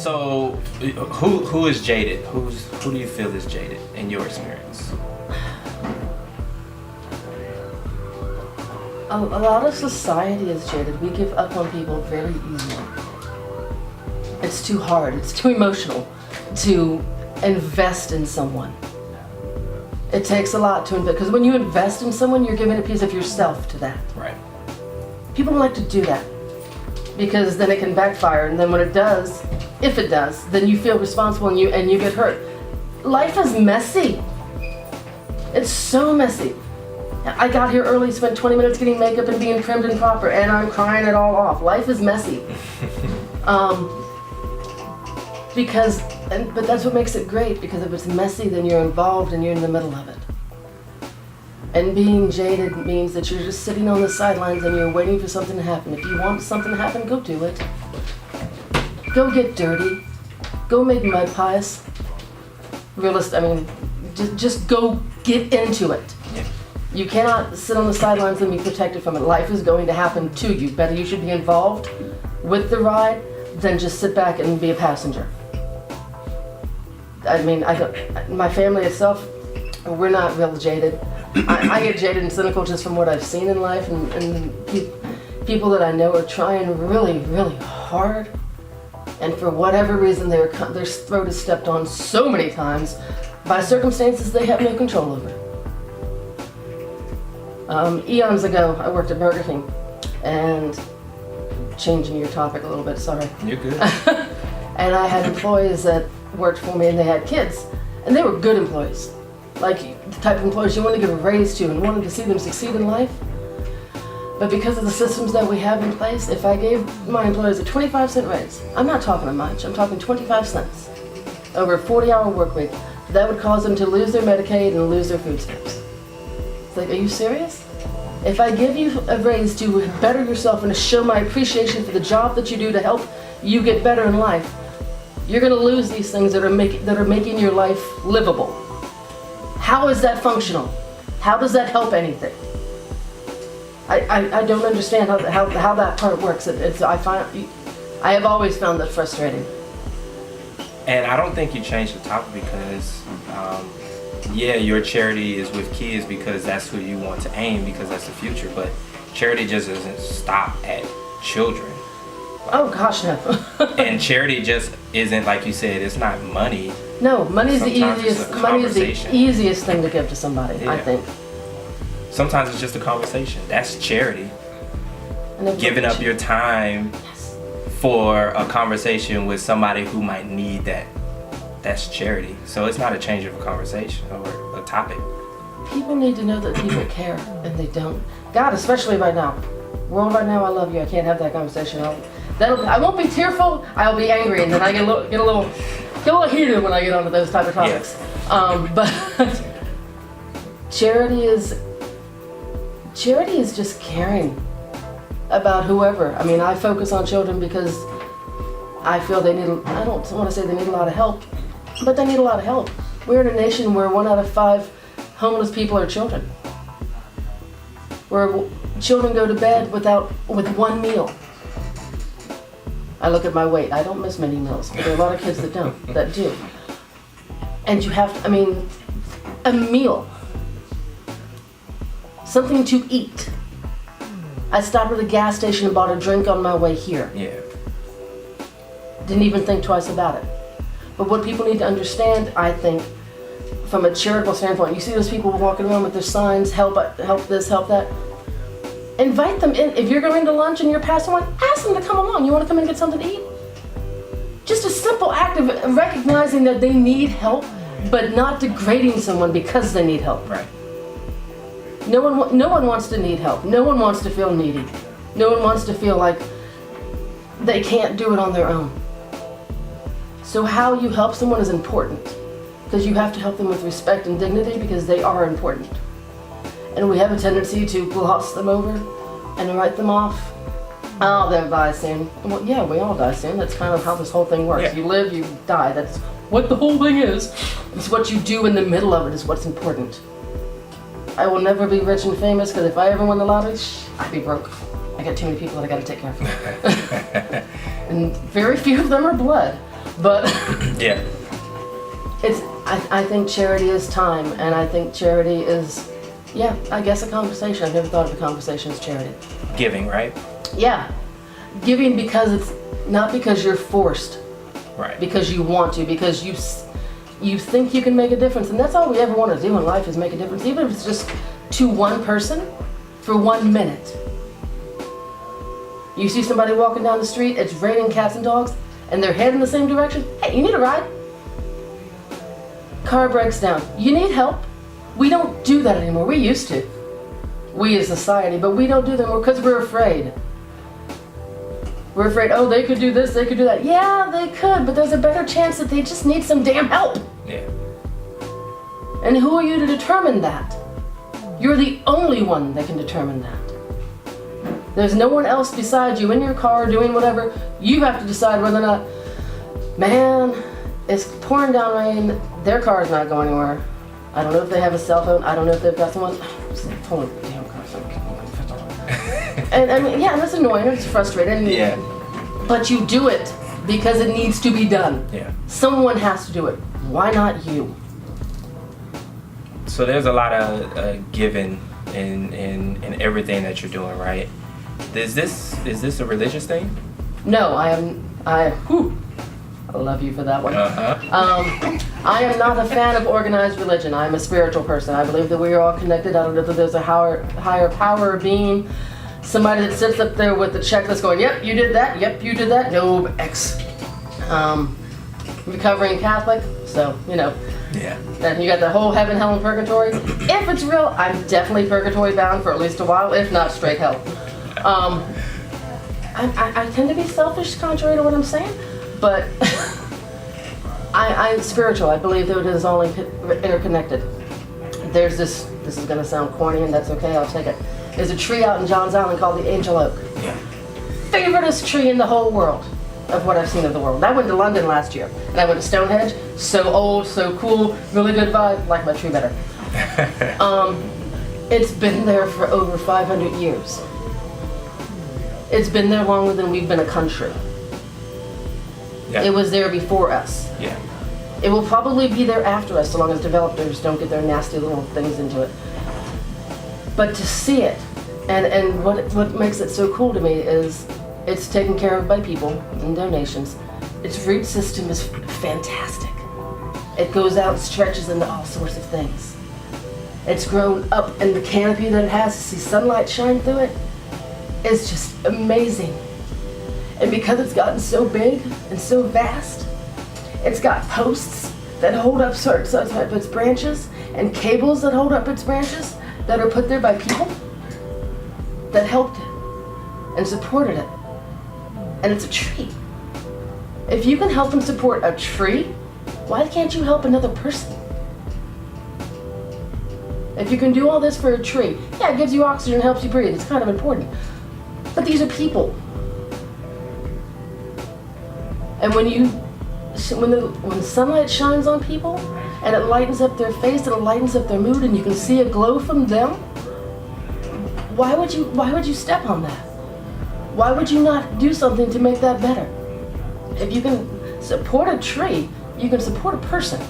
So, who is jaded? Who do you feel is jaded in your experience? A lot of society is jaded. We give up on people very easily. It's too hard. It's too emotional to invest in someone. It takes a lot to invest, because when you invest in someone, you're giving a piece of yourself to that. Right. People don't like to do that because then it can backfire, and then when it does, if it does, then you feel responsible and you get hurt. Life is messy. It's so messy. I got here early, spent 20 minutes getting makeup and being trimmed and proper, and I'm crying it all off. Life is messy. But that's what makes it great, because if it's messy, then you're involved and you're in the middle of it. And being jaded means that you're just sitting on the sidelines and you're waiting for something to happen. If you want something to happen, go do it. Go get dirty. Go make mud pies. Just go get into it. You cannot sit on the sidelines and be protected from it. Life is going to happen to you. Better you should be involved with the ride than just sit back and be a passenger. My family itself, we're not real jaded. I get jaded and cynical just from what I've seen in life, and people that I know are trying really, really hard, and for whatever reason their throat is stepped on so many times by circumstances they have no control over. Eons ago, I worked at Burger King, and changing your topic a little bit, sorry. You're good. And I had employees that worked for me, and they had kids, and they were good employees. Like the type of employees you want to give a raise to and wanted to see them succeed in life. But because of the systems that we have in place, if I gave my employees a 25-cent raise, I'm not talking much, I'm talking 25 cents over a 40-hour work week, that would cause them to lose their Medicaid and lose their food stamps. It's like, are you serious? If I give you a raise to better yourself and to show my appreciation for the job that you do to help you get better in life, you're going to lose these things that are making your life livable. How is that functional? How does that help anything? I don't understand how that part works. I have always found that frustrating. And I don't think you changed the topic because, your charity is with kids because that's who you want to aim, because that's the future. But charity just doesn't stop at children. Oh gosh, no. And charity just isn't, like you said, it's not money. No, money is the easiest thing to give to somebody, yeah. I think. Sometimes it's just a conversation. That's charity. Giving up your time for a conversation with somebody who might need that. That's charity. So it's not a change of a conversation or a topic. People need to know that people care, and they don't. God, especially right now. World right now, I love you. I can't have that conversation. I won't be tearful. I'll be angry, and then I get a little heated when I get onto those type of topics. Yeah. But charity is just caring about whoever. I mean, I focus on children because I feel they need. I don't want to say they need a lot of help, but they need a lot of help. We're in a nation where 1 out of 5 homeless people are children. Where children go to bed with 1 meal. I look at my weight. I don't miss many meals, but there are a lot of kids that do. And you have to, a meal. Something to eat. I stopped at the gas station and bought a drink on my way here. Yeah. Didn't even think twice about it. But what people need to understand, I think, from a charitable standpoint, you see those people walking around with their signs, help this, help that. Invite them in. If you're going to lunch and you're passing one, ask them to come along. You want to come in and get something to eat? Just a simple act of recognizing that they need help, but not degrading someone because they need help. Right. No one wants to need help. No one wants to feel needy. No one wants to feel like they can't do it on their own. So how you help someone is important, because you have to help them with respect and dignity, because they are important. And we have a tendency to gloss them over and write them off. Oh, they'll die soon. Well, yeah, we all die soon. That's kind of how this whole thing works. Yeah. You live, you die. That's what the whole thing is. It's what you do in the middle of it is what's important. I will never be rich and famous, because if I ever won the lottery, I'd be broke. I got too many people that I got to take care of. And very few of them are blood. But Yeah. I think charity is time, and I think charity is, yeah, I guess a conversation. I've never thought of a conversation as charity. Giving, right? Yeah. Giving because it's not because you're forced. Right. Because you want to, because you think you can make a difference. And that's all we ever want to do in life, is make a difference. Even if it's just to one person for 1 minute. You see somebody walking down the street, it's raining cats and dogs, and they're heading the same direction. Hey, you need a ride? Car breaks down. You need help? We don't do that anymore. We used to. We as society, but we don't do that anymore because we're afraid. We're afraid, oh, they could do this, they could do that. Yeah, they could, but there's a better chance that they just need some damn help. Yeah. And who are you to determine that? You're the only one that can determine that. There's no one else beside you in your car doing whatever. You have to decide whether or not, man, it's pouring down rain, their car's not going anywhere. I don't know if they have a cell phone. I don't know if they've got someone. Pulling the damn car. And I mean, yeah, that's annoying. It's frustrating. Yeah. But you do it because it needs to be done. Yeah. Someone has to do it. Why not you? So there's a lot of giving in everything that you're doing, right? Is this a religious thing? No, I love you for that one. I am not a fan of organized religion. I'm a spiritual person. I believe that we are all connected. I don't know that there's a higher power or being, somebody that sits up there with the checklist going, yep, you did that, yep, you did that, no, X. Recovering Catholic, so, you know. Yeah. And you got the whole heaven, hell, and purgatory. If it's real, I'm definitely purgatory bound for at least a while, if not straight hell. I tend to be selfish, contrary to what I'm saying, but I'm spiritual. I believe that it is all interconnected. There's this is going to sound corny, and that's okay, I'll take it. There's a tree out in Johns Island called the Angel Oak. Yeah. Favoriteest tree in the whole world of what I've seen of the world. I went to London last year, and I went to Stonehenge. So old, so cool, really good vibe. Like my tree better. It's been there for over 500 years. It's been there longer than we've been a country. Yeah. It was there before us. Yeah. It will probably be there after us, so long as developers don't get their nasty little things into it. But to see it, and what makes it so cool to me is it's taken care of by people and donations. Its root system is fantastic. It goes out and stretches into all sorts of things. It's grown up, and the canopy that it has to see sunlight shine through it is just amazing. And because it's gotten so big and so vast, it's got posts that hold up certain of its branches and cables that hold up its branches that are put there by people that helped it and supported it. And it's a tree. If you can help and support a tree, why can't you help another person? If you can do all this for a tree, yeah, it gives you oxygen, helps you breathe, it's kind of important. But these are people. And when sunlight shines on people, and it lightens up their face and it lightens up their mood, and you can see a glow from them, why would you step on that? Why would you not do something to make that better? If you can support a tree, you can support a person.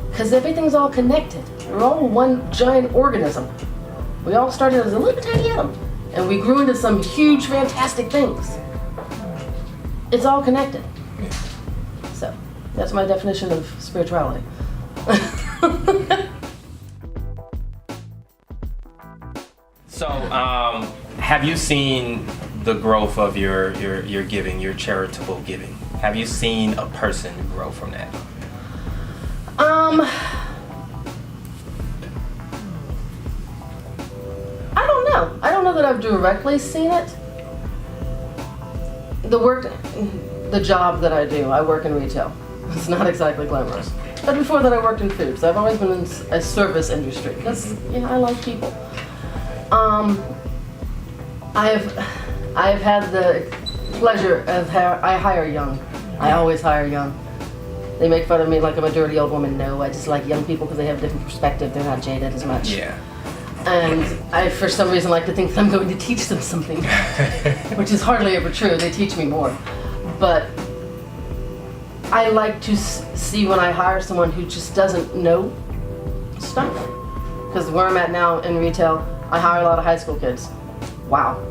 Because everything's all connected. We're all one giant organism. We all started as a little tiny atom, and we grew into some huge, fantastic things. It's all connected. So, that's my definition of spirituality. So, have you seen the growth of your giving, your charitable giving? Have you seen a person grow from that? I don't know. I don't know that I've directly seen it. The job that I do, I work in retail. It's not exactly glamorous. But before that I worked in food, so I've always been in a service industry because, I like people. I've had the pleasure of I hire young. I always hire young. They make fun of me like I'm a dirty old woman. No, I just like young people because they have a different perspective. They're not jaded as much. Yeah. And I, for some reason, like to think that I'm going to teach them something, which is hardly ever true. They teach me more. But I like to see when I hire someone who just doesn't know stuff. Because where I'm at now in retail, I hire a lot of high school kids. Wow.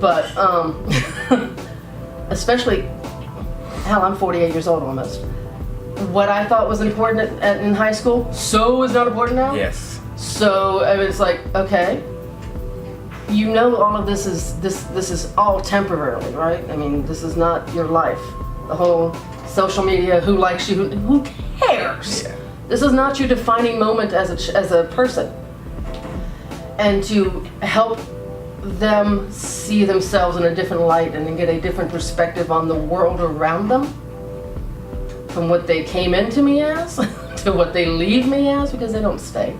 But especially, hell, I'm 48 years old almost. What I thought was important in high school, so is not important now. Yes. So it's like, okay, you know, all of this is all temporarily, right? I mean, this is not your life. The whole social media, who likes you, who cares? Yeah. This is not your defining moment as a person. And to help them see themselves in a different light and get a different perspective on the world around them, from what they came into me as to what they leave me as, because they don't stay.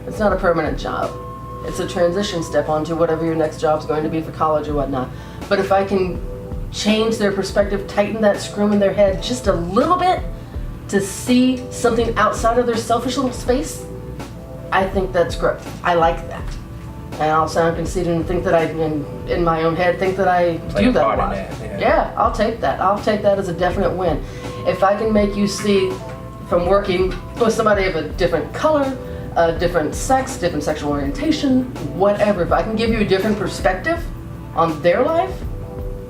It's not a permanent job. It's a transition step onto whatever your next job's going to be for college or whatnot. But if I can change their perspective, tighten that screw in their head just a little bit to see something outside of their selfish little space, I think that's growth. I like that. And I'll sound conceited and think that in my own head, think that I do that a lot. Yeah, I'll take that. I'll take that as a definite win. If I can make you see from working with somebody of a different color, a different sex, different sexual orientation, whatever, if I can give you a different perspective on their life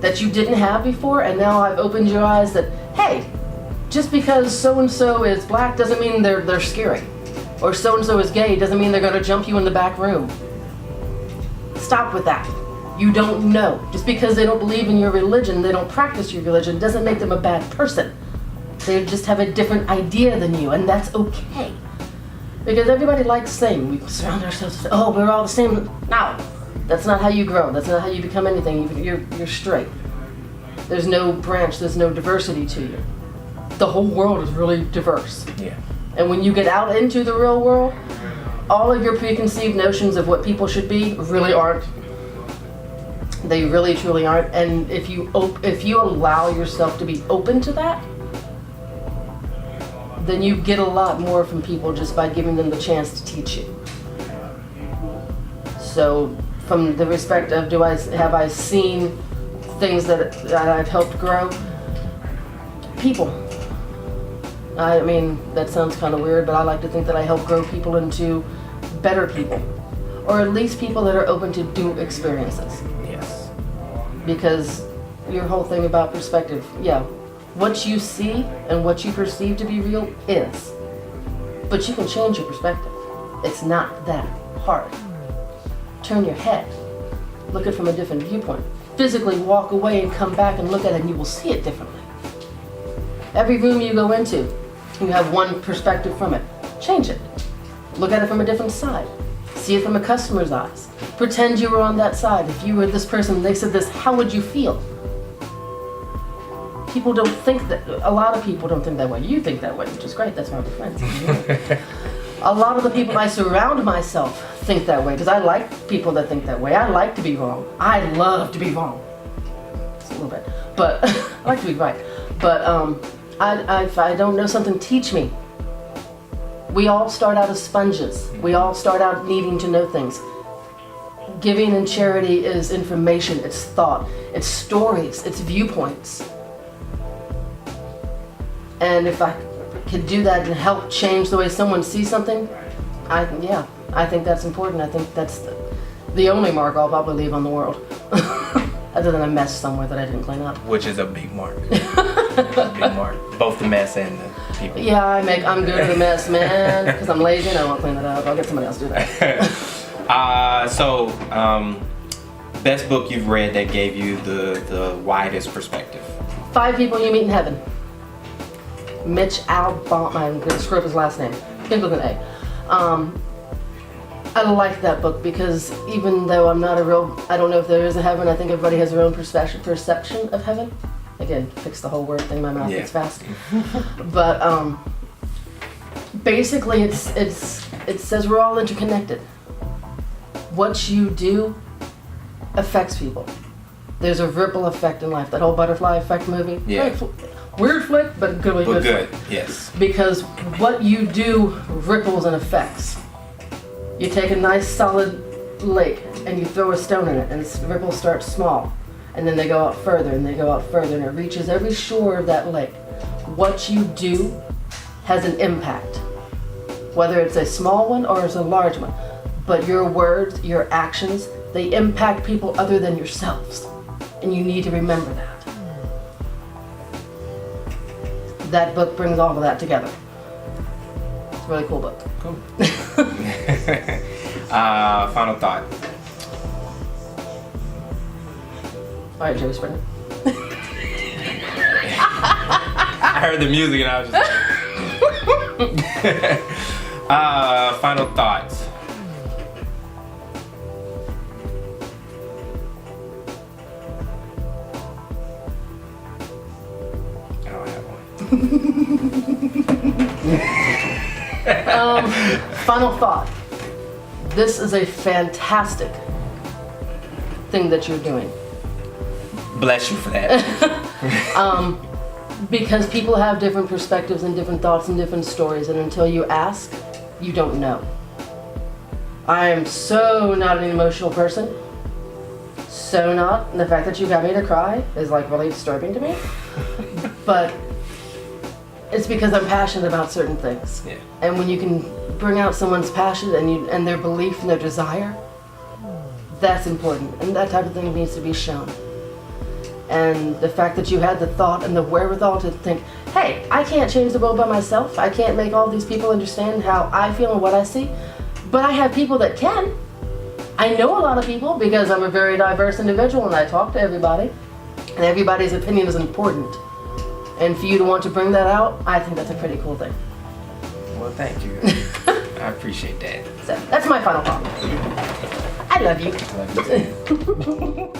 that you didn't have before, and now I've opened your eyes that, hey, just because so-and-so is black doesn't mean they're scary. Or so-and-so is gay doesn't mean they're gonna jump you in the back room. Stop with that. You don't know. Just because they don't believe in your religion, they don't practice your religion, doesn't make them a bad person. They just have a different idea than you, and that's okay. Because everybody likes saying, we surround ourselves with, oh, we're all the same. No, that's not how you grow. That's not how you become anything. You're straight. There's no branch, there's no diversity to you. The whole world is really diverse. Yeah. And when you get out into the real world, all of your preconceived notions of what people should be really aren't. They really truly aren't. And if you allow yourself to be open to that, then you get a lot more from people just by giving them the chance to teach you. So from the respect of have I seen things that I've helped grow? People. I mean, that sounds kind of weird, but I like to think that I help grow people into better people. Or at least people that are open to new experiences. Yes. Because your whole thing about perspective, yeah, what you see and what you perceive to be real is. But you can change your perspective. It's not that hard. Turn your head. Look at it from a different viewpoint. Physically walk away and come back and look at it and you will see it differently. Every room you go into, you have one perspective from it. Change it. Look at it from a different side. See it from a customer's eyes. Pretend you were on that side. If you were this person, they said this, how would you feel? People don't think that, a lot of people don't think that way. You think that way, which is great, that's why we're friends. A lot of the people I surround myself think that way, because I like people that think that way. I like to be wrong. I love to be wrong. Just a little bit. But, I like to be right. But if I don't know something, teach me. We all start out as sponges. We all start out needing to know things. Giving and charity is information, it's thought, it's stories, it's viewpoints. And if I could do that and help change the way someone sees something, I think that's important. I think that's the only mark I'll probably leave on the world. Other than a mess somewhere that I didn't clean up. Which is a big mark. Big mark. Both the mess and the people. Yeah, I'm good at a mess, man. Because I'm lazy and I won't clean it up. I'll get somebody else to do that. Best book you've read that gave you the widest perspective? 5 People You Meet in Heaven. Mitch Albom, I'm going to screw up his last name. Begins with an A. I like that book because even though I don't know if there is a heaven, I think everybody has their own perception of heaven. Again, fix the whole word thing, my mouth gets fast. But basically it says we're all interconnected. What you do affects people. There's a ripple effect in life. That whole Butterfly Effect movie. Yeah. Weird flick, but good. But good, yes. Because what you do ripples and affects. You take a nice solid lake and you throw a stone in it and its ripple starts small. And then they go out further and they go out further and it reaches every shore of that lake. What you do has an impact, whether it's a small one or it's a large one. But your words, your actions, they impact people other than yourselves. And you need to remember that. That book brings all of that together. It's a really cool book. Cool. Final thought. All right, Joey Springer. I heard the music and I was just final thoughts. I don't have one. Final thought. This is a fantastic thing that you're doing. Bless you for that. Because people have different perspectives and different thoughts and different stories, and until you ask, you don't know. I am so not an emotional person. So not. And the fact that you got me to cry is like really disturbing to me. But it's because I'm passionate about certain things. Yeah. And when you can bring out someone's passion and their belief and their desire, that's important. And that type of thing needs to be shown. And the fact that you had the thought and the wherewithal to think, hey, I can't change the world by myself. I can't make all these people understand how I feel and what I see. But I have people that can. I know a lot of people because I'm a very diverse individual and I talk to everybody. And everybody's opinion is important. And for you to want to bring that out, I think that's a pretty cool thing. Well, thank you. I appreciate that. So that's my final thought. I love you. I love you too.